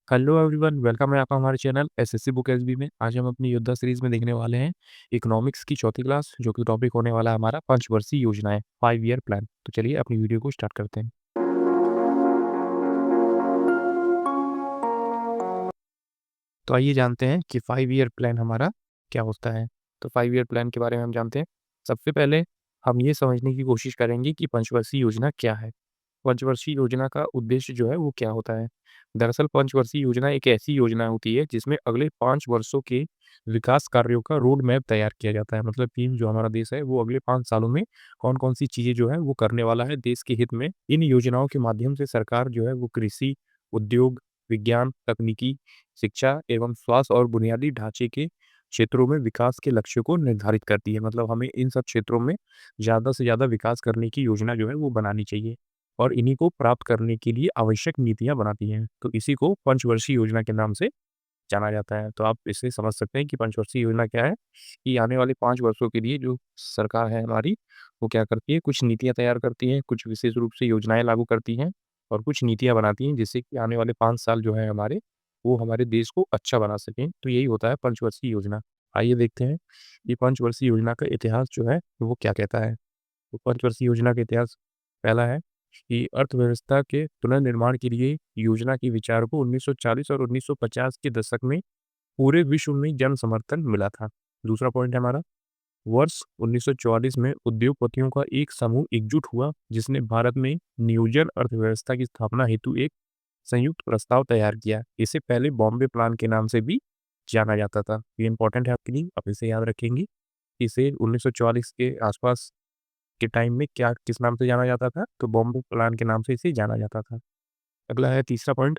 Hello everyone, welcome है आपका हमारे चैनल एसएससी बुक एसबी में। आज हम अपनी योद्धा सीरीज में देखने वाले हैं इकोनॉमिक्स की चौथी क्लास, जो कि टॉपिक होने वाला है हमारा पंचवर्षीय योजनाएं, 5 ईयर प्लान। तो चलिए अपनी वीडियो को स्टार्ट करते हैं। तो आइए जानते हैं कि 5 ईयर प्लान हमारा क्या होता है। तो 5 ईयर प्लान के बारे में हम जानते हैं। सबसे पहले हम ये समझने की कोशिश करेंगे कि पंचवर्षीय योजना क्या है। पंचवर्षीय योजना का उद्देश्य जो है वो क्या होता है। दरअसल पंचवर्षीय योजना एक ऐसी योजना होती है जिसमें अगले 5 वर्षों के विकास कार्यों का रोड मैप तैयार किया जाता है। मतलब कि जो हमारा देश है वो अगले 5 सालों में कौन कौन सी चीज़ें जो है वो करने वाला है देश के हित में। इन योजनाओं के माध्यम से सरकार जो है वो कृषि, उद्योग, विज्ञान, तकनीकी, शिक्षा एवं स्वास्थ्य और बुनियादी ढांचे के क्षेत्रों में विकास के लक्ष्य को निर्धारित करती है। मतलब हमें इन सब क्षेत्रों में ज़्यादा से ज़्यादा विकास करने की योजना जो है वो बनानी चाहिए और इन्हीं को प्राप्त करने के लिए आवश्यक नीतियाँ बनाती हैं। तो इसी को पंचवर्षीय योजना के नाम से जाना जाता है। तो आप इससे समझ सकते हैं कि पंचवर्षीय योजना क्या है, कि आने वाले 5 वर्षों के लिए जो सरकार है हमारी, वो क्या करती है, कुछ नीतियाँ तैयार करती है, कुछ विशेष रूप से योजनाएँ लागू करती हैं और कुछ नीतियाँ बनाती हैं, जिससे कि आने वाले 5 साल जो है हमारे, वो हमारे देश को अच्छा बना सकें। तो यही होता है पंचवर्षीय योजना। आइए देखते हैं, ये पंचवर्षीय योजना का इतिहास जो है, वो क्या कहता है। तो पंचवर्षीय योजना का इतिहास पहला है कि अर्थव्यवस्था के पुनर्निर्माण के लिए योजना के विचार को 1940 और 1950 के दशक में पूरे विश्व में जन समर्थन मिला था। दूसरा पॉइंट है हमारा, वर्ष 1944 में उद्योगपतियों का एक समूह एकजुट हुआ जिसने भारत में नियोजन अर्थव्यवस्था की स्थापना हेतु एक संयुक्त प्रस्ताव तैयार किया। इसे पहले बॉम्बे प्लान के नाम से भी जाना जाता था। ये इंपॉर्टेंट है आपके लिए, आप इसे याद रखेंगे। इसे 1944 के आसपास के टाइम में क्या किस नाम से जाना जाता था, तो बॉम्बे प्लान के नाम से इसे जाना जाता था। अगला है तीसरा पॉइंट,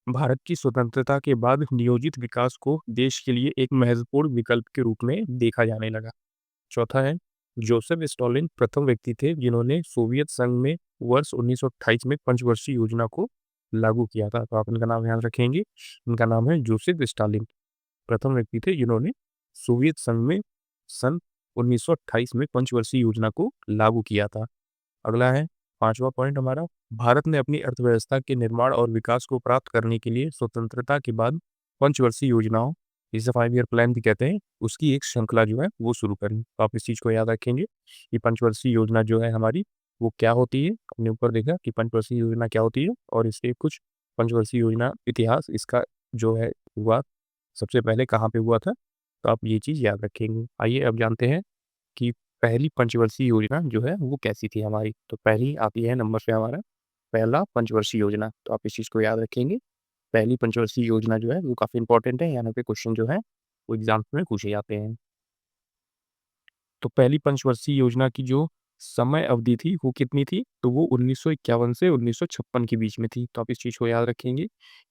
भारत की स्वतंत्रता के बाद नियोजित विकास को देश के लिए एक महत्वपूर्ण विकल्प के रूप में देखा जाने लगा। चौथा है, जोसेफ स्टॉलिन प्रथम व्यक्ति थे जिन्होंने सोवियत संघ में वर्ष 1928 में पंचवर्षीय योजना को लागू किया था। तो आप इनका नाम याद रखेंगे। इनका नाम है जोसेफ स्टालिन। प्रथम व्यक्ति थे जिन्होंने सोवियत संघ में सन 1928 में पंचवर्षीय योजना को लागू किया था। अगला है पांचवा पॉइंट हमारा, भारत ने अपनी अर्थव्यवस्था के निर्माण और विकास को प्राप्त करने के लिए स्वतंत्रता के बाद पंचवर्षीय योजनाओं, जिसे 5 ईयर प्लान भी कहते हैं, उसकी एक श्रृंखला जो है वो शुरू करी। तो आप इस चीज़ को याद रखेंगे कि पंचवर्षीय योजना जो है हमारी, वो क्या होती है। हमने ऊपर देखा कि पंचवर्षीय योजना क्या होती है और इसके कुछ पंचवर्षीय योजना इतिहास इसका जो है हुआ सबसे पहले कहाँ पे हुआ था। तो आप ये चीज़ याद रखेंगे। आइए अब जानते हैं कि पहली पंचवर्षीय योजना जो है वो कैसी थी हमारी। तो पहली आती है नंबर पे हमारा पहला पंचवर्षीय योजना। तो आप इस चीज़ को याद रखेंगे। पहली पंचवर्षीय योजना जो है वो काफ़ी इंपॉर्टेंट है। यहाँ पे क्वेश्चन जो है वो एग्जाम्स में पूछे जाते हैं। तो पहली पंचवर्षीय योजना की जो समय अवधि थी वो कितनी थी, तो वो 1951 से 1956 के बीच में थी। तो आप इस चीज़ को याद रखेंगे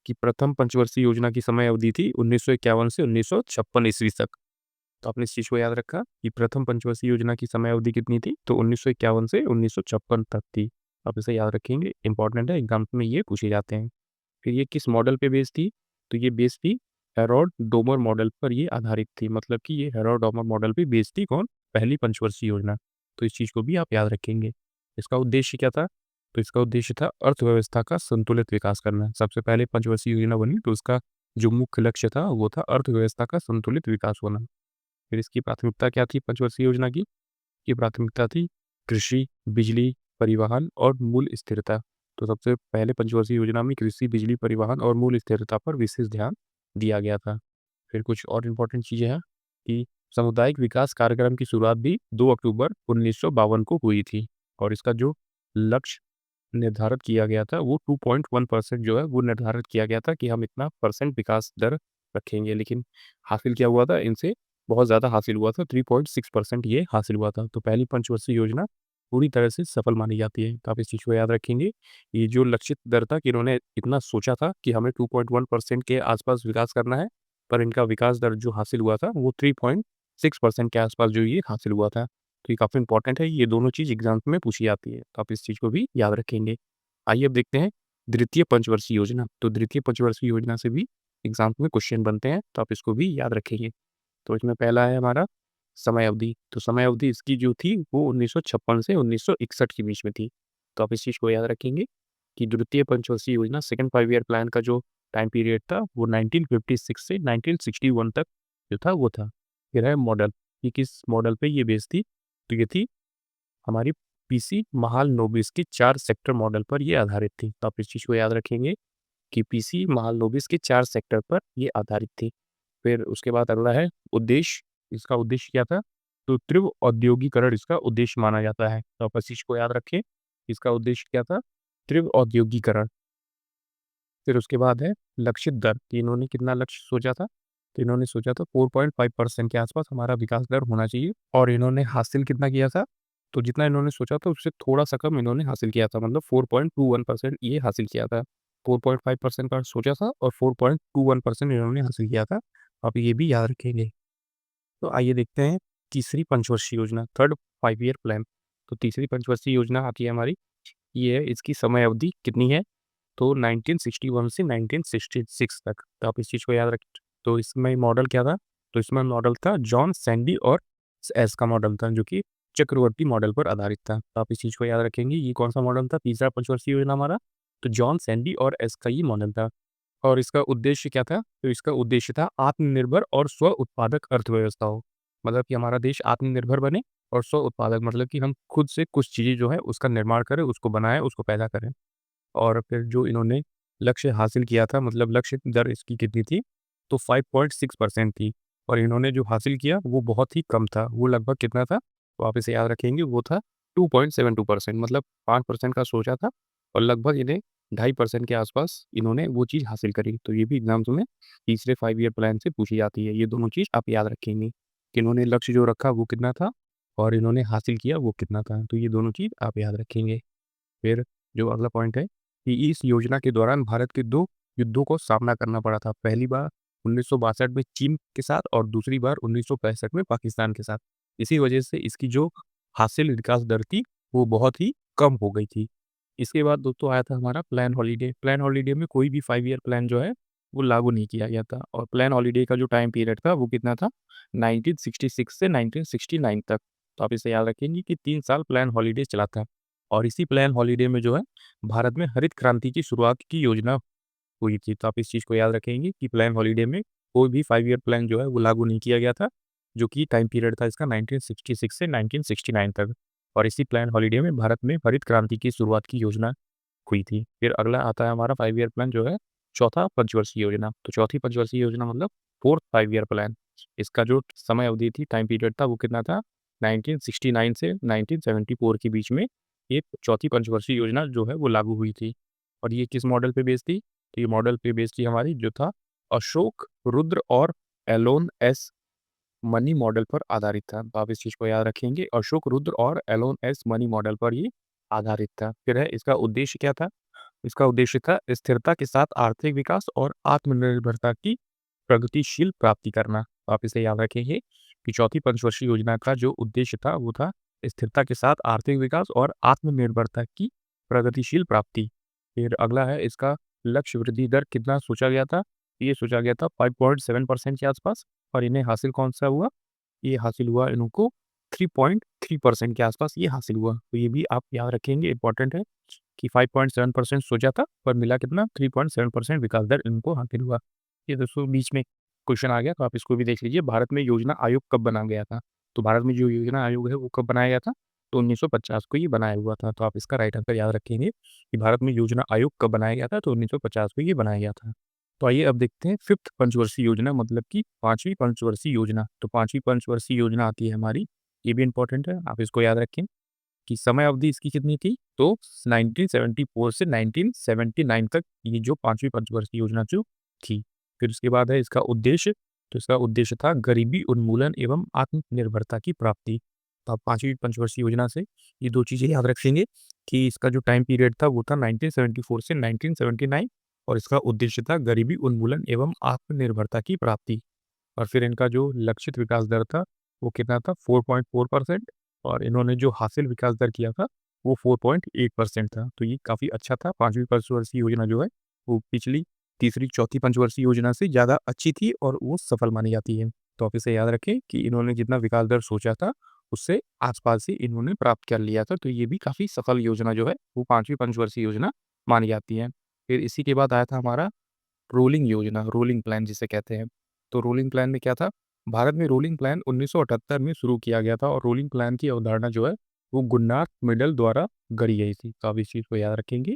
कि प्रथम पंचवर्षीय योजना की समय अवधि थी 1951 से 1956 ईस्वी तक। तो आपने इस चीज़ को याद रखा कि प्रथम पंचवर्षीय योजना की समय अवधि कितनी थी, तो 1951 से 1956 तक थी। आप इसे याद रखेंगे, इंपॉर्टेंट है, एग्जाम में ये पूछे जाते हैं। फिर ये किस मॉडल पे बेस्ड थी, तो ये बेस्ड थी हेरोल्ड-डोमर मॉडल पर ये आधारित थी। मतलब कि ये हेरोल्ड-डोमर मॉडल पे बेस्ड थी कौन? पहली पंचवर्षीय योजना। तो इस चीज़ को भी आप याद रखेंगे। इसका उद्देश्य क्या था? तो इसका उद्देश्य था अर्थव्यवस्था का संतुलित विकास करना। सबसे पहले पंचवर्षीय योजना बनी तो उसका जो मुख्य लक्ष्य था वो था अर्थव्यवस्था का संतुलित विकास होना। फिर इसकी प्राथमिकता क्या थी पंचवर्षीय योजना की? ये प्राथमिकता थी कृषि, बिजली, परिवहन और मूल्य स्थिरता। तो सबसे पहले पंचवर्षीय योजना में कृषि, बिजली, परिवहन और मूल्य स्थिरता पर विशेष ध्यान दिया गया था। फिर कुछ और इम्पोर्टेंट चीज़ें हैं कि सामुदायिक विकास कार्यक्रम की शुरुआत भी 2 अक्टूबर 1952 को हुई थी और इसका जो लक्ष्य निर्धारित किया गया था वो 2.1% जो है वो निर्धारित किया गया था कि हम इतना परसेंट विकास दर रखेंगे। लेकिन हासिल क्या हुआ था इनसे, बहुत ज़्यादा हासिल हुआ था, 3.6% ये हासिल हुआ था। तो पहली पंचवर्षीय योजना पूरी तरह से सफल मानी जाती है। तो आप इस चीज़ को याद रखेंगे। ये जो लक्षित दर था कि इन्होंने इतना सोचा था कि हमें 2.1% के आसपास विकास करना है, पर इनका विकास दर जो हासिल हुआ था वो 3.6% के आसपास जो ये हासिल हुआ था। तो ये काफ़ी इंपॉर्टेंट है, ये दोनों चीज़ एग्जाम में पूछी जाती है, तो आप इस चीज़ को भी याद रखेंगे। आइए अब देखते हैं द्वितीय पंचवर्षीय योजना। तो द्वितीय पंचवर्षीय योजना से भी एग्जाम में क्वेश्चन बनते हैं, तो आप इसको भी याद रखेंगे। तो इसमें पहला है हमारा समय अवधि। तो समय अवधि इसकी जो थी वो 1956 से 1961 के बीच में थी। तो आप इस चीज़ को याद रखेंगे कि द्वितीय पंचवर्षीय योजना सेकंड 5 ईयर प्लान का जो टाइम पीरियड था वो 1956 से 1961 तक जो था वो था। फिर है मॉडल, कि किस मॉडल पे ये बेस्ड थी, तो ये थी हमारी पीसी महालनोबिस के 4 सेक्टर मॉडल पर ये आधारित थी। तो आप इस चीज़ को याद रखेंगे कि पीसी महालनोबिस के 4 सेक्टर पर ये आधारित थी। फिर उसके बाद अगला है उद्देश्य, इसका उद्देश्य क्या था? तो तीव्र औद्योगीकरण इसका उद्देश्य माना जाता है। तो आप इस चीज़ को याद रखें, इसका उद्देश्य क्या था? तीव्र औद्योगीकरण। फिर उसके बाद है लक्षित दर, कि इन्होंने कितना लक्ष्य सोचा था? तो इन्होंने सोचा था 4.5% के आसपास हमारा विकास दर होना चाहिए, और इन्होंने हासिल कितना किया था? तो जितना इन्होंने सोचा था उससे थोड़ा-सा कम इन्होंने हासिल किया था, मतलब 4.21% ये हासिल किया था। 4.5% का सोचा था और 4.21% इन्होंने हासिल किया था। आप ये भी याद रखेंगे। तो आइए देखते हैं तीसरी पंचवर्षीय योजना, थर्ड 5 ईयर प्लान। तो तीसरी पंचवर्षीय योजना आती है हमारी, ये है, इसकी समय अवधि कितनी है? तो 1961 से 1966 तक। तो आप इस चीज़ को याद रखें। तो इसमें मॉडल क्या था? तो इसमें मॉडल था जॉन सैंडी और एस का मॉडल था, जो कि चक्रवर्ती मॉडल पर आधारित था। तो आप इस चीज़ को याद रखेंगे, ये कौन-सा मॉडल था तीसरा पंचवर्षीय योजना हमारा? तो जॉन सैंडी और एस का ये मॉडल था। और इसका उद्देश्य क्या था? तो इसका उद्देश्य था आत्मनिर्भर और स्व-उत्पादक अर्थव्यवस्था हो। मतलब कि हमारा देश आत्मनिर्भर बने और स्व-उत्पादक, मतलब कि हम खुद से कुछ चीज़ें जो है उसका निर्माण करें, उसको बनाएँ, उसको पैदा करें। और फिर जो इन्होंने लक्ष्य हासिल किया था, मतलब लक्ष्य दर इसकी कितनी थी? तो 5.6% थी, और इन्होंने जो हासिल किया वो बहुत ही कम था। वो लगभग कितना था? तो आप इसे याद रखेंगे, वो था 2.72%, मतलब 5% का सोचा था और लगभग इन्हें 2.5% के आसपास इन्होंने वो चीज़ हासिल करी। तो ये भी एग्ज़ाम्स में तीसरे 5 ईयर प्लान से पूछी जाती है। ये दोनों चीज़ आप याद रखेंगे कि इन्होंने लक्ष्य जो रखा वो कितना था और इन्होंने हासिल किया वो कितना था। तो ये दोनों चीज़ आप याद रखेंगे। फिर जो अगला पॉइंट है कि इस योजना के दौरान भारत के 2 युद्धों को सामना करना पड़ा था। पहली बार 1962 में चीन के साथ और दूसरी बार 1965 में पाकिस्तान के साथ। इसी वजह से इसकी जो हासिल विकास दर थी, वो बहुत ही कम हो गई थी। इसके बाद दोस्तों आया था हमारा प्लान हॉलिडे। प्लान हॉलिडे में कोई भी 5 ईयर प्लान जो है, वो लागू नहीं किया गया था, और प्लान हॉलिडे का जो टाइम पीरियड था, वो कितना था? 1966 से 1969 तक। तो आप इसे याद रखेंगे कि 3 साल प्लान हॉलिडे चला था। और इसी प्लान हॉलिडे में जो है, भारत में हरित क्रांति की शुरुआत की योजना हुई थी। तो आप इस चीज़ को याद रखेंगे कि प्लान हॉलिडे में कोई भी 5 ईयर प्लान जो है वो लागू नहीं किया गया था, जो कि टाइम पीरियड था इसका 1966 से 1969 तक। और इसी प्लान हॉलिडे में भारत में हरित क्रांति की शुरुआत की योजना हुई थी। फिर अगला आता है हमारा 5 ईयर प्लान जो है, चौथा पंचवर्षीय योजना। तो चौथी पंचवर्षीय योजना मतलब फोर्थ 5 ईयर प्लान। इसका जो समय अवधि थी, टाइम पीरियड था, वो कितना था? 1969 से 1974 के बीच में ये चौथी पंचवर्षीय योजना जो है वो लागू हुई थी। और ये किस मॉडल पे बेस्ड थी? तो ये मॉडल पे बेस्ड थी हमारी, जो था अशोक, रुद्र और एलोन एस मनी मॉडल पर आधारित था। तो आप इस चीज़ को याद रखेंगे, अशोक, रुद्र और एलोन एस मनी मॉडल पर ये आधारित था। फिर है इसका उद्देश्य क्या था? इसका उद्देश्य था स्थिरता के साथ आर्थिक विकास और आत्मनिर्भरता की प्रगतिशील प्राप्ति करना। तो आप इसे याद रखेंगे कि चौथी पंचवर्षीय योजना का जो उद्देश्य था वो था स्थिरता के साथ आर्थिक विकास और आत्मनिर्भरता की प्रगतिशील प्राप्ति। फिर अगला है इसका लक्ष्य वृद्धि दर कितना सोचा गया था? ये सोचा गया था 5.7% के आसपास, और इन्हें हासिल कौन सा हुआ? ये हासिल हुआ इनको 3.3% के आसपास ये हासिल हुआ। तो ये भी आप याद रखेंगे, इम्पोर्टेंट है कि 5.7% सोचा था पर मिला कितना? 3.7% विकास दर इनको हासिल हुआ। ये दोस्तों बीच में क्वेश्चन आ गया, तो आप इसको भी देख लीजिए। भारत में योजना आयोग कब बना गया था? तो भारत में जो योजना आयोग है वो कब बनाया गया था? तो 1950 को ये बनाया हुआ था। तो आप इसका राइट आंसर याद रखेंगे कि भारत में योजना आयोग कब बनाया गया था? तो 1950 को ये बनाया गया था। तो आइए अब देखते हैं फिफ्थ पंचवर्षीय योजना, मतलब कि पाँचवीं पंचवर्षीय योजना। तो पाँचवीं पंचवर्षीय योजना आती है हमारी, ये भी इम्पोर्टेंट है, आप इसको याद रखें कि समय अवधि इसकी कितनी थी? तो 1974 से 1979 तक ये जो पाँचवीं पंचवर्षीय योजना जो थी। फिर उसके बाद है इसका उद्देश्य, तो इसका उद्देश्य था गरीबी उन्मूलन एवं आत्मनिर्भरता की प्राप्ति। तो आप पाँचवीं पंचवर्षीय योजना से ये 2 चीज़ें याद रखेंगे कि इसका जो टाइम पीरियड था वो था 1974 से 1979, और इसका उद्देश्य था गरीबी उन्मूलन एवं आत्मनिर्भरता की प्राप्ति। और फिर इनका जो लक्षित विकास दर था, वो कितना था? 4.4%, और इन्होंने जो हासिल विकास दर किया था, वो 4.8% था। तो ये काफ़ी अच्छा था। 5वीं पंचवर्षीय योजना जो है, वो पिछली तीसरी, चौथी पंचवर्षीय योजना से ज़्यादा अच्छी थी और वो सफल मानी जाती है। तो आप इसे याद रखें कि इन्होंने जितना विकास दर सोचा था, उससे आस-पास ही इन्होंने प्राप्त कर लिया था। तो ये भी काफ़ी सफल योजना जो है, वो 5वीं पंचवर्षीय योजना मानी जाती है। फिर इसी के बाद आया था हमारा रोलिंग योजना, रोलिंग प्लान जिसे कहते हैं। तो रोलिंग प्लान में क्या था? भारत में रोलिंग प्लान 1978 में शुरू किया गया था और रोलिंग प्लान की अवधारणा जो है, वो गुन्नार मिडल द्वारा गढ़ी गई थी। तो आप इस चीज़ को याद रखेंगे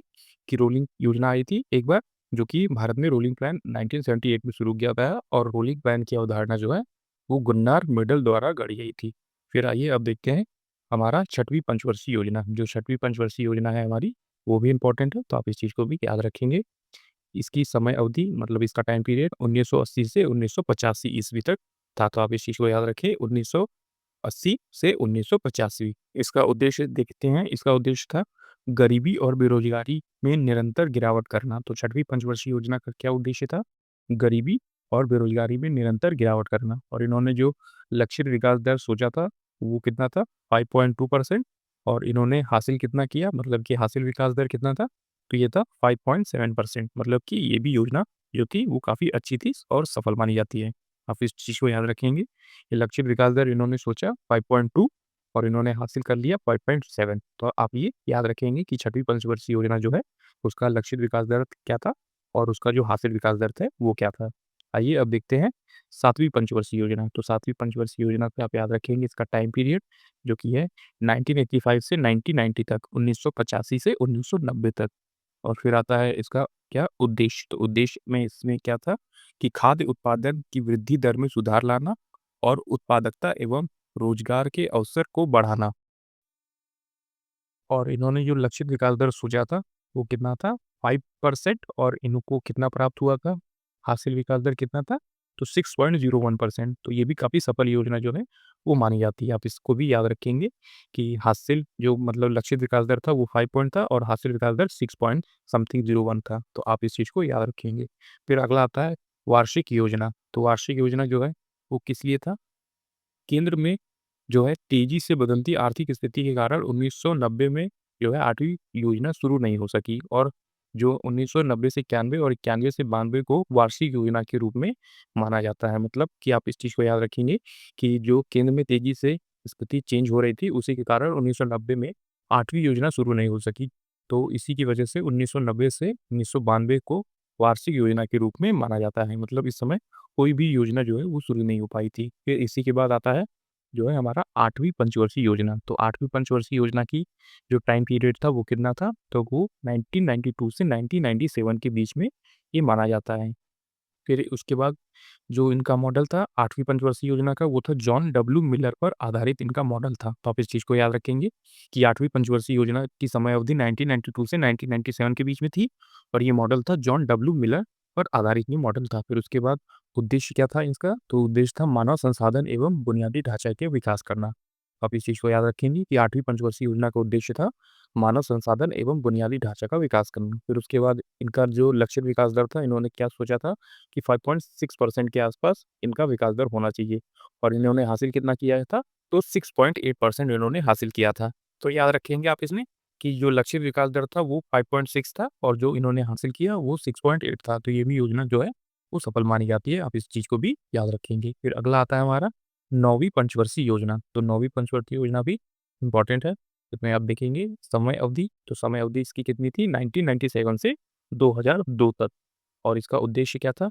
कि रोलिंग योजना आई थी एक बार, जो कि भारत में रोलिंग प्लान 1978 में शुरू किया गया और रोलिंग प्लान की अवधारणा जो है, वो गुन्नार मिडल द्वारा गढ़ी गई थी। फिर आइए अब देखते हैं हमारा छठवीं पंचवर्षीय योजना। जो छठवीं पंचवर्षीय योजना है हमारी, वो भी इम्पोर्टेंट है, तो आप इस चीज़ को भी याद रखेंगे। इसकी समय अवधि मतलब इसका टाइम पीरियड 1980 से 1985 ईस्वी तक था। तो आप इस चीज़ को याद रखें 1980 से 1985। इसका उद्देश्य देखते हैं, इसका उद्देश्य था गरीबी और बेरोज़गारी में निरंतर गिरावट करना। तो छठवीं पंचवर्षीय योजना का क्या उद्देश्य था? गरीबी और बेरोज़गारी में निरंतर गिरावट करना और इन्होंने जो लक्षित विकास दर सोचा था, वो कितना था? 5.2% और इन्होंने हासिल कितना किया? मतलब कि हासिल विकास दर कितना था? तो ये था 5.7% मतलब कि ये भी योजना जो थी वो काफ़ी अच्छी थी और सफल मानी जाती है। आप इस चीज़ को याद रखेंगे। ये लक्षित विकास दर इन्होंने सोचा 5.2 और इन्होंने हासिल कर लिया 5.7। तो आप ये याद रखेंगे कि छठवीं पंचवर्षीय योजना जो है, उसका लक्षित विकास दर क्या था और उसका जो हासिल विकास दर था, वो क्या था। आइए अब देखते हैं सातवीं पंचवर्षीय योजना। तो सातवीं पंचवर्षीय योजना पे आप याद रखेंगे इसका टाइम पीरियड जो कि है 1985 से 1990 तक, 1985 से 1990 तक। और फिर आता है इसका क्या उद्देश्य, तो उद्देश्य में इसमें क्या था कि खाद्य उत्पादन की वृद्धि दर में सुधार लाना और उत्पादकता एवं रोजगार के अवसर को बढ़ाना। और इन्होंने जो लक्षित विकास दर सोचा था, वो कितना था? 5% और इनको कितना प्राप्त हुआ था? हासिल विकास दर कितना था? तो 6.01%। तो ये भी काफ़ी सफल योजना जो है, वो मानी जाती है। आप इसको भी याद रखेंगे कि हासिल जो मतलब लक्षित विकास दर था, वो 5 पॉइंट था और हासिल विकास दर 6 पॉइंट समथिंग 01 था। तो आप इस चीज़ को याद रखेंगे। फिर अगला आता है वार्षिक योजना। तो वार्षिक योजना जो है, वो किस लिए था? केंद्र में जो है तेजी से बदलती आर्थिक स्थिति के कारण 1990 में जो है 8वीं योजना शुरू नहीं हो सकी और जो 1990 से 91 और 91 से 92 को वार्षिक योजना के रूप में माना जाता है। मतलब कि आप इस चीज़ को याद रखेंगे कि जो केंद्र में तेजी से स्थिति चेंज हो रही थी, उसी के कारण 1990 में 8वीं योजना शुरू नहीं हो सकी। तो इसी की वजह से 1990 से 1992 को वार्षिक योजना के रूप में माना जाता है। मतलब इस समय कोई भी योजना जो है वो शुरू नहीं हो पाई थी। फिर इसी के बाद आता है जो है हमारा 8वीं पंचवर्षीय योजना। तो 8वीं पंचवर्षीय योजना की जो टाइम पीरियड था वो कितना था? तो वो 1992 से 1997 के बीच में ये माना जाता है। फिर उसके बाद जो इनका मॉडल था 8वीं पंचवर्षीय योजना का, वो था जॉन डब्ल्यू मिलर पर आधारित इनका मॉडल था। तो आप इस चीज़ को याद रखेंगे कि 8वीं पंचवर्षीय योजना की समय अवधि 1992 से 1997 के बीच में थी और ये मॉडल था जॉन डब्ल्यू मिलर पर आधारित ये मॉडल था। फिर उसके बाद उद्देश्य क्या था इसका? तो उद्देश्य था मानव संसाधन एवं बुनियादी ढांचा के विकास करना। आप इस चीज़ को याद रखेंगे कि 8वीं पंचवर्षीय योजना का उद्देश्य था मानव संसाधन एवं बुनियादी ढांचा का विकास करना। फिर उसके बाद इनका जो लक्षित विकास दर था, इन्होंने क्या सोचा था कि 5.6% के आसपास इनका विकास दर होना चाहिए और इन्होंने हासिल कितना किया था? तो 6.8% इन्होंने हासिल किया था। तो याद रखेंगे आप इसमें कि जो लक्षित विकास दर था वो 5.6 था और जो इन्होंने हासिल किया वो 6.8 था। तो ये भी योजना जो है वो सफल मानी जाती है। आप इस चीज़ को भी याद रखेंगे। फिर अगला आता है हमारा 9वीं पंचवर्षीय योजना। तो 9वीं पंचवर्षीय योजना भी इम्पोर्टेंट है। इसमें आप देखेंगे समय अवधि, तो समय अवधि इसकी कितनी थी? 1997 से 2002 तक और इसका उद्देश्य क्या था?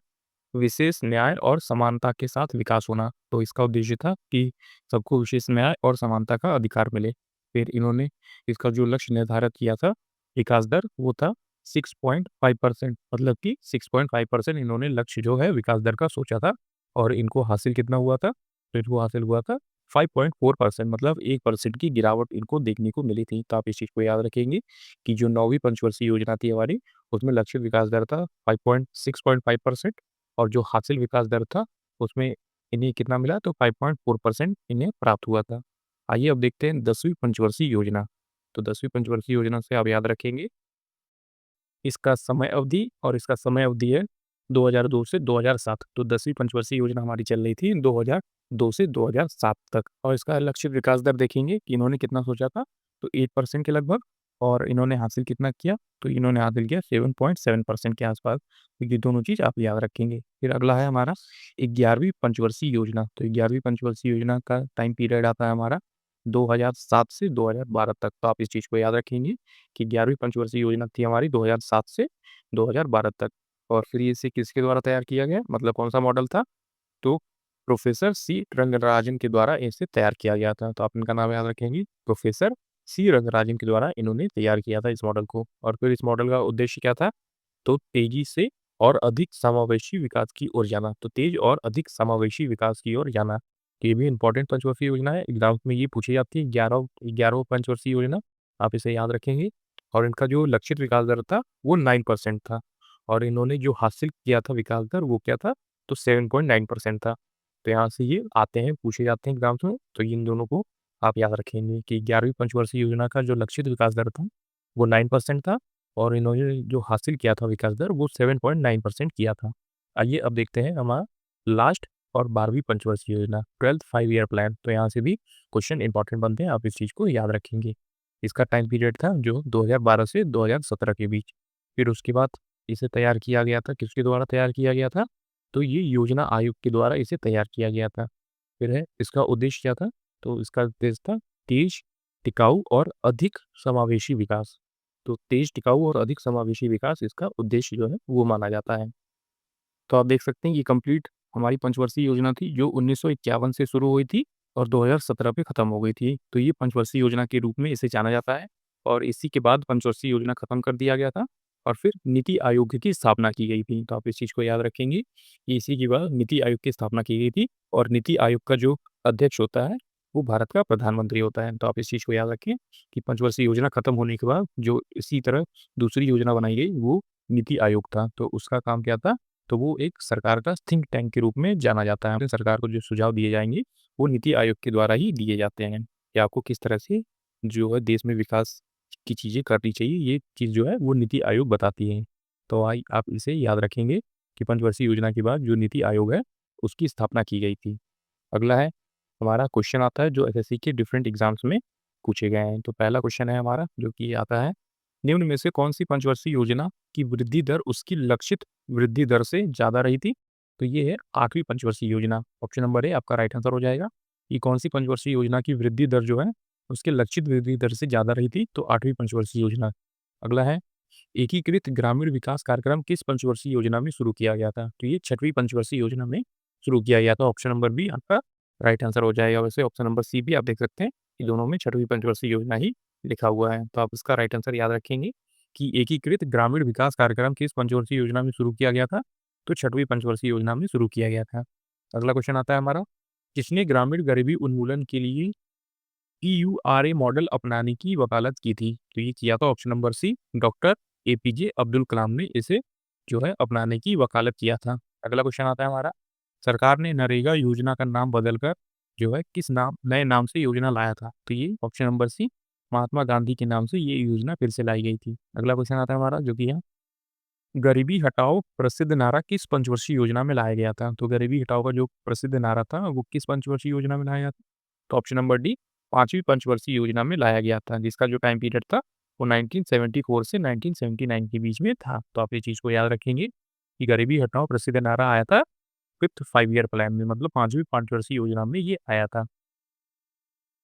विशेष न्याय और समानता के साथ विकास होना। तो इसका उद्देश्य था कि सबको विशेष न्याय और समानता का अधिकार मिले। फिर इन्होंने इसका जो लक्ष्य निर्धारित किया था, विकास दर, वो था 6.5%। मतलब कि 6.5% इन्होंने लक्ष्य जो है विकास दर का सोचा था और इनको हासिल कितना हुआ था? तो इनको हासिल हुआ था 5.4%। मतलब 1% की गिरावट इनको देखने को मिली थी। तो आप इस चीज़ को याद रखेंगे कि जो 9वीं पंचवर्षीय योजना थी हमारी, उसमें लक्ष्य विकास दर था 6.5% और जो हासिल विकास दर था, उसमें इन्हें कितना मिला? तो 5.4% इन्हें प्राप्त हुआ था। आइए अब देखते हैं 10वीं पंचवर्षीय योजना। तो 10वीं पंचवर्षीय योजना से आप याद रखेंगे, इसका समय अवधि और इसका समय अवधि है 2002 से 2007। तो 10वीं पंचवर्षीय योजना हमारी चल रही थी 2002 से 2007 तक और इसका लक्षित विकास दर देखेंगे कि इन्होंने कितना सोचा था? तो 8% के लगभग और इन्होंने हासिल कितना किया? तो इन्होंने हासिल किया 7.7% के आसपास। तो ये दोनों चीज़ आप याद रखेंगे। फिर अगला है हमारा 11वीं पंचवर्षीय योजना। तो 11वीं पंचवर्षीय योजना का टाइम पीरियड आता है हमारा 2007 से 2012 तक। तो आप इस चीज़ को याद रखेंगे कि 11वीं पंचवर्षीय योजना थी हमारी 2007 से 2012 तक। और फिर ये इसे किसके द्वारा तैयार किया गया, मतलब कौन-सा मॉडल था? तो प्रोफ़ेसर सी रंगराजन के द्वारा इसे तैयार किया गया था। तो आप इनका नाम याद रखेंगे, प्रोफ़ेसर सी रंगराजन के द्वारा इन्होंने तैयार किया था इस मॉडल को। और फिर इस मॉडल का उद्देश्य क्या था? तो तेज़ी से और अधिक समावेशी विकास की ओर जाना। तो तेज़ और अधिक समावेशी विकास की ओर जाना। ये भी इम्पोर्टेंट पंचवर्षीय योजना है, एग्ज़ाम्स में ये पूछी जाती है, 11वाँ पंचवर्षीय योजना, आप इसे याद रखेंगे। और इनका जो लक्षित विकास दर था, वो 9% था और इन्होंने जो हासिल किया था विकास दर, वो क्या था? तो 7.9% था। तो यहाँ से ये आते हैं, पूछे जाते हैं एग्ज़ाम्स में, तो इन दोनों को आप याद रखेंगे कि 11वीं पंचवर्षीय योजना का जो लक्षित विकास दर था, वो 9% था और इन्होंने जो हासिल किया था विकास दर, वो 7.9% किया था। आइए अब देखते हैं हमारा लास्ट और 12वीं पंचवर्षीय योजना, 12th 5 ईयर प्लान। तो यहाँ से भी क्वेश्चन इंपॉर्टेंट बनते हैं, आप इस चीज़ को याद रखेंगे। इसका टाइम पीरियड था जो 2012 से 2017 के बीच। फिर उसके बाद इसे तैयार किया गया था, किसके द्वारा तैयार किया गया था? तो ये योजना आयोग के द्वारा इसे तैयार किया गया था। फिर है इसका उद्देश्य क्या था? तो इसका उद्देश्य था तेज़, टिकाऊ और अधिक समावेशी विकास। तो तेज़, टिकाऊ और अधिक समावेशी विकास इसका उद्देश्य जो है वो माना जाता है। तो आप देख सकते हैं ये कंप्लीट हमारी पंचवर्षीय योजना थी जो 1951 से शुरू हुई थी और 2017 पे खत्म हो गई थी। तो ये पंचवर्षीय योजना के रूप में इसे जाना जाता है और इसी के बाद पंचवर्षीय योजना खत्म कर दिया गया था और फिर नीति आयोग की स्थापना की गई थी। तो आप इस चीज़ को याद रखेंगे कि इसी के बाद नीति आयोग की स्थापना की गई थी और नीति आयोग का जो अध्यक्ष होता है, वो भारत का प्रधानमंत्री होता है। तो आप इस चीज़ को याद रखें कि पंचवर्षीय योजना खत्म होने के बाद जो इसी तरह दूसरी योजना बनाई गई, वो नीति आयोग था। तो उसका काम क्या था? तो वो एक सरकार का थिंक टैंक के रूप में जाना जाता है। सरकार को जो सुझाव दिए जाएँगे, वो नीति आयोग के द्वारा ही दिए जाते हैं कि आपको किस तरह से जो है देश में विकास की चीज़ें करनी चाहिए, ये चीज़ जो है वो नीति आयोग बताती है। तो आप इसे याद रखेंगे कि पंचवर्षीय योजना के बाद जो नीति आयोग है, उसकी स्थापना की गई थी। अगला है हमारा क्वेश्चन आता है जो एसएससी के डिफरेंट एग्ज़ाम्स में पूछे गए हैं। तो पहला क्वेश्चन है हमारा जो कि आता है, निम्न में से कौन-सी पंचवर्षीय योजना की वृद्धि दर उसकी लक्षित वृद्धि दर से ज़्यादा रही थी? तो ये है 8वीं पंचवर्षीय योजना। ऑप्शन नंबर ए आपका राइट आंसर हो जाएगा। ये कौन-सी पंचवर्षीय योजना की वृद्धि दर जो है, उसके लक्षित वृद्धि दर से ज़्यादा रही थी? तो 8वीं पंचवर्षीय योजना। अगला है, एकीकृत ग्रामीण विकास कार्यक्रम किस पंचवर्षीय योजना में शुरू किया गया था? तो ये 6वीं पंचवर्षीय योजना में शुरू किया गया था। ऑप्शन नंबर बी आपका राइट आंसर हो जाएगा। वैसे ऑप्शन नंबर सी भी आप देख सकते हैं कि दोनों में 6वीं पंचवर्षीय योजना ही लिखा हुआ है। तो आप इसका राइट आंसर याद रखेंगे कि एकीकृत ग्रामीण विकास कार्यक्रम किस पंचवर्षीय योजना में शुरू किया गया था? तो 6वीं पंचवर्षीय योजना में शुरू किया गया था। अगला क्वेश्चन आता है हमारा, किसने ग्रामीण गरीबी उन्मूलन के लिए ईयूआरए मॉडल अपनाने की वकालत की थी? तो ये किया था option number C doctor APJ Abdul Kalam ने इसे जो है अपनाने की वकालत किया था। अगला क्वेश्चन आता है हमारा, सरकार ने नरेगा योजना का नाम बदलकर जो है किस नए नाम से योजना लाया था? तो ये ऑप्शन नंबर सी महात्मा गांधी के नाम से ये योजना फिर से लाई गई थी। अगला क्वेश्चन आता है हमारा जो कि है, गरीबी हटाओ प्रसिद्ध नारा किस पंचवर्षीय योजना में लाया गया था? तो गरीबी हटाओ का जो प्रसिद्ध नारा था वो किस पंचवर्षीय योजना में लाया गया था? तो ऑप्शन नंबर डी 5वीं पंचवर्षीय योजना में लाया गया था, जिसका जो टाइम पीरियड था वो 1974 से 1979 के बीच में था। तो आप ये चीज़ को याद रखेंगे कि गरीबी हटाओ प्रसिद्ध नारा आया था 5th 5 ईयर प्लान में, मतलब 5वीं पंचवर्षीय योजना में ये आया था।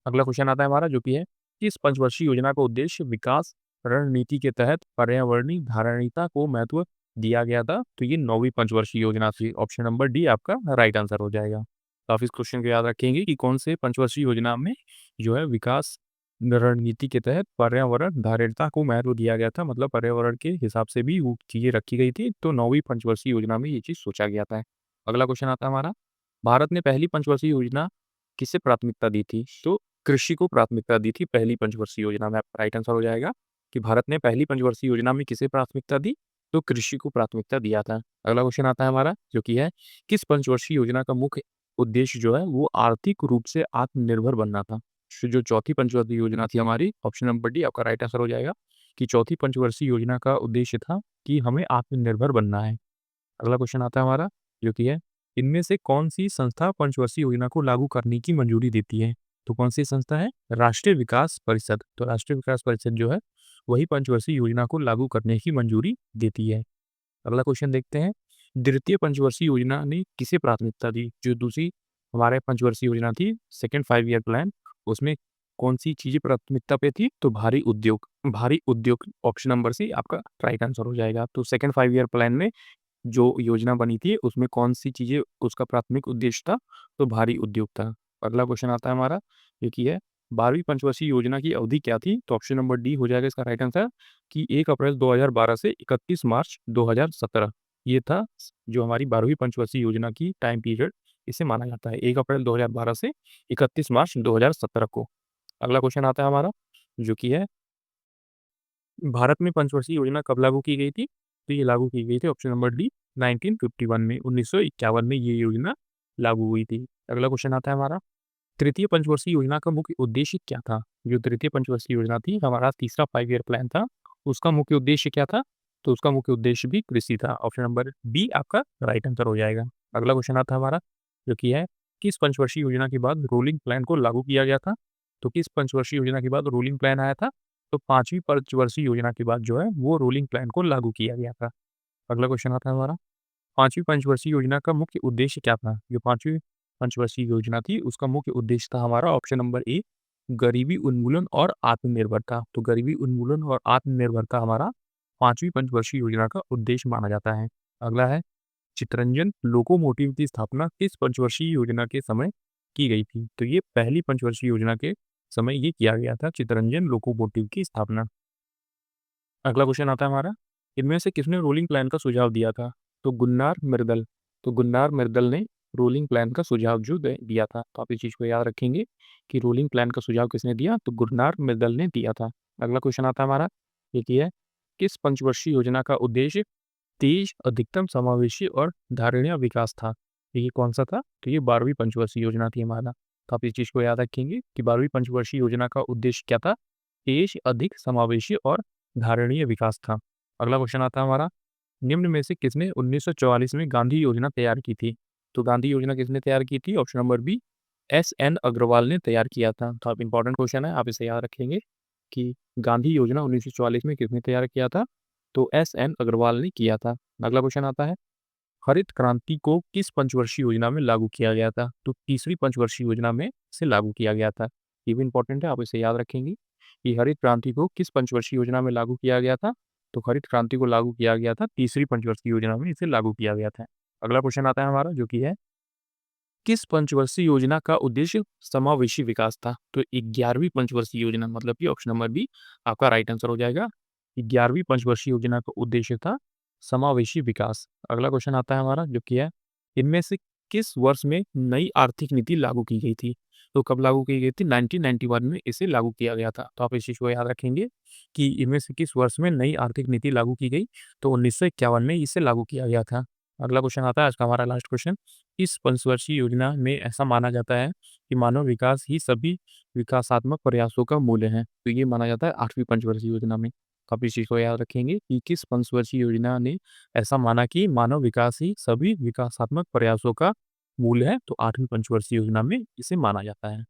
अगला क्वेश्चन आता है हमारा जो कि है, इस पंचवर्षीय योजना का उद्देश्य विकास रणनीति के तहत पर्यावरणीय धारणीयता को महत्व दिया गया था। तो ये 9वीं पंचवर्षीय योजना थी। ऑप्शन नंबर डी आपका राइट आंसर हो जाएगा। तो आप इस क्वेश्चन को याद रखेंगे कि कौन से पंचवर्षीय योजना में जो है विकास रणनीति के तहत पर्यावरण धारणीयता को महत्व दिया गया था, मतलब पर्यावरण के हिसाब से भी वो चीज़ें रखी गई थी। तो 9वीं पंचवर्षीय योजना में ये चीज़ सोचा गया था। अगला क्वेश्चन आता है हमारा, भारत ने पहली पंचवर्षीय योजना किसे प्राथमिकता दी थी? तो कृषि को प्राथमिकता दी थी पहली पंचवर्षीय योजना में। आपका राइट आंसर हो जाएगा कि भारत ने पहली पंचवर्षीय योजना में किसे प्राथमिकता दी? तो कृषि को प्राथमिकता दिया था। अगला क्वेश्चन आता है हमारा जो कि है, किस पंचवर्षीय योजना का मुख्य उद्देश्य जो है वो आर्थिक रूप से आत्मनिर्भर बनना था? जो चौथी पंचवर्षीय योजना थी हमारी, ऑप्शन नंबर डी आपका राइट आंसर हो जाएगा कि चौथी पंचवर्षीय योजना का उद्देश्य था कि हमें आत्मनिर्भर बनना है। अगला क्वेश्चन आता है हमारा जो कि है, इनमें से कौन-सी संस्था पंचवर्षीय योजना को लागू करने की मंजूरी देती है? तो कौन-सी संस्था है? राष्ट्रीय विकास परिषद। तो राष्ट्रीय विकास परिषद जो है, वही पंचवर्षीय योजना को लागू करने की मंजूरी देती है। अगला क्वेश्चन देखते हैं, द्वितीय पंचवर्षीय योजना ने किसे प्राथमिकता दी? जो दूसरी हमारे पंचवर्षीय योजना थी, सेकंड 5 ईयर प्लान, उसमें कौन-सी चीज़ें प्राथमिकता पे थी? तो भारी उद्योग। भारी उद्योग ऑप्शन नंबर सी आपका राइट आंसर हो जाएगा। तो सेकंड 5 ईयर प्लान में जो योजना बनी थी उसमें कौन-सी चीज़ें उसका प्राथमिक उद्देश्य था? तो भारी उद्योग था। अगला क्वेश्चन आता है हमारा, जो कि है 12वीं पंचवर्षीय योजना की अवधि क्या थी? तो ऑप्शन नंबर डी हो जाएगा इसका राइट आंसर कि 1 अप्रैल 2012 से 31 मार्च 2017। ये था जो हमारी 12वीं पंचवर्षीय योजना की टाइम पीरियड, इसे माना जाता है 1 अप्रैल 2012 से 31 मार्च 2017 को। अगला क्वेश्चन आता है हमारा, जो कि है भारत में पंचवर्षीय योजना कब लागू की गई थी? तो ये लागू की गई थी ऑप्शन नंबर डी 1951 में, 1951 में ये योजना लागू हुई थी। अगला क्वेश्चन आता है हमारा, तृतीय पंचवर्षीय योजना का मुख्य उद्देश्य क्या था? जो तृतीय पंचवर्षीय योजना थी, हमारा तीसरा 5 ईयर प्लान था, उसका मुख्य उद्देश्य क्या था? तो उसका मुख्य उद्देश्य भी कृषि था। ऑप्शन नंबर बी आपका राइट आंसर हो जाएगा। अगला क्वेश्चन आता है हमारा, जो कि है किस पंचवर्षीय योजना के बाद रोलिंग प्लान को लागू किया गया था? तो किस पंचवर्षीय योजना के बाद रोलिंग प्लान आया था? तो 5वीं पंचवर्षीय योजना के बाद जो है वो रोलिंग प्लान को लागू किया गया था। अगला क्वेश्चन आता है हमारा, 5वीं पंचवर्षीय योजना का मुख्य उद्देश्य क्या था? जो 5वीं पंचवर्षीय योजना थी, उसका मुख्य उद्देश्य था हमारा ऑप्शन नंबर ए, गरीबी उन्मूलन और आत्मनिर्भरता। तो गरीबी उन्मूलन और आत्मनिर्भरता हमारा 5वीं पंचवर्षीय योजना का उद्देश्य माना जाता है। अगला है, चितरंजन लोकोमोटिव की स्थापना किस पंचवर्षीय योजना के समय की गई थी? तो ये पहली पंचवर्षीय योजना के समय ये किया गया था, चितरंजन लोकोमोटिव की स्थापना। अगला क्वेश्चन आता है हमारा, इनमें से किसने रोलिंग प्लान का सुझाव दिया था? तो गुन्नार मिर्दल। तो गुन्नार मिर्दल ने रोलिंग प्लान का सुझाव जो दिया था, तो आप इस चीज़ को याद रखेंगे कि रोलिंग प्लान का सुझाव किसने दिया? तो गुन्नार मिर्दल ने दिया था। अगला क्वेश्चन आता है हमारा, ये है, किस पंचवर्षीय योजना का उद्देश्य तेज, अधिकतम समावेशी और धारणीय विकास था? ये कौन सा था? तो ये 12वीं पंचवर्षीय योजना थी हमारा। तो आप इस चीज़ को याद रखेंगे कि 12वीं पंचवर्षीय योजना का उद्देश्य क्या था? तेज, अधिक समावेशी और धारणीय विकास था। अगला क्वेश्चन आता है हमारा, निम्न में से किसने 1944 में गांधी योजना तैयार की थी? तो गांधी योजना किसने तैयार की थी? Option number B, S N. Agarwal ने तैयार किया था। तो आप इंपॉर्टेंट क्वेश्चन है, आप इसे याद रखेंगे कि गांधी योजना 1944 में किसने तैयार किया था? तो एस.एन. अग्रवाल ने किया था। अगला क्वेश्चन आता है, हरित क्रांति को किस पंचवर्षीय योजना में लागू किया गया था? तो तीसरी पंचवर्षीय योजना में इसे लागू किया गया था। ये भी इंपॉर्टेंट है, आप इसे याद रखेंगे कि हरित क्रांति को किस पंचवर्षीय योजना में लागू किया गया था? तो हरित क्रांति को लागू किया गया था तीसरी पंचवर्षीय योजना में, इसे लागू किया गया था। अगला क्वेश्चन आता है हमारा, जो कि है, किस पंचवर्षीय योजना का उद्देश्य समावेशी विकास था? तो 11वीं पंचवर्षीय योजना, मतलब कि ऑप्शन नंबर बी आपका राइट आंसर हो जाएगा। 11वीं पंचवर्षीय योजना का उद्देश्य था समावेशी विकास। अगला क्वेश्चन आता है हमारा, जो कि है, इनमें से किस वर्ष में नई आर्थिक नीति लागू की गई थी? तो कब लागू की गई थी? 1991 में इसे लागू किया गया था। तो आप इस चीज़ को याद रखेंगे कि इनमें से किस वर्ष में नई आर्थिक नीति लागू की गई? तो 1951 में इसे लागू किया गया था। अगला क्वेश्चन आता है आज का हमारा लास्ट क्वेश्चन, इस पंचवर्षीय योजना में ऐसा माना जाता है कि मानव विकास ही सभी विकासात्मक प्रयासों का मूल्य है। तो ये माना जाता है 8वीं पंचवर्षीय योजना में। तो आप इस चीज़ को याद रखेंगे कि किस पंचवर्षीय योजना ने ऐसा माना कि मानव विकास ही सभी विकासात्मक प्रयासों का मूल्य है, तो 8वीं पंचवर्षीय योजना में इसे माना जाता है।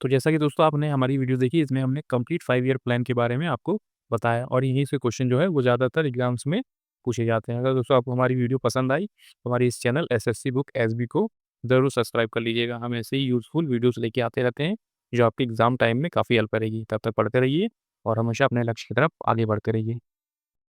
तो जैसा कि दोस्तों आपने हमारी वीडियो देखी, इसमें हमने कंप्लीट 5 ईयर प्लान के बारे में आपको बताया और यहीं से क्वेश्चन जो है वो ज़्यादातर एग्जाम्स में पूछे जाते हैं। अगर दोस्तों आपको हमारी वीडियो पसंद आई तो हमारी इस चैनल एसएससी बुक एसबी को ज़रूर सब्सक्राइब कर लीजिएगा। हम ऐसे ही यूज़फुल वीडियोस लेके आते रहते हैं जो आपके एग्जाम टाइम में काफ़ी हेल्प करेगी। तब तक पढ़ते रहिए और हमेशा अपने लक्ष्य की तरफ आगे बढ़ते रहिए।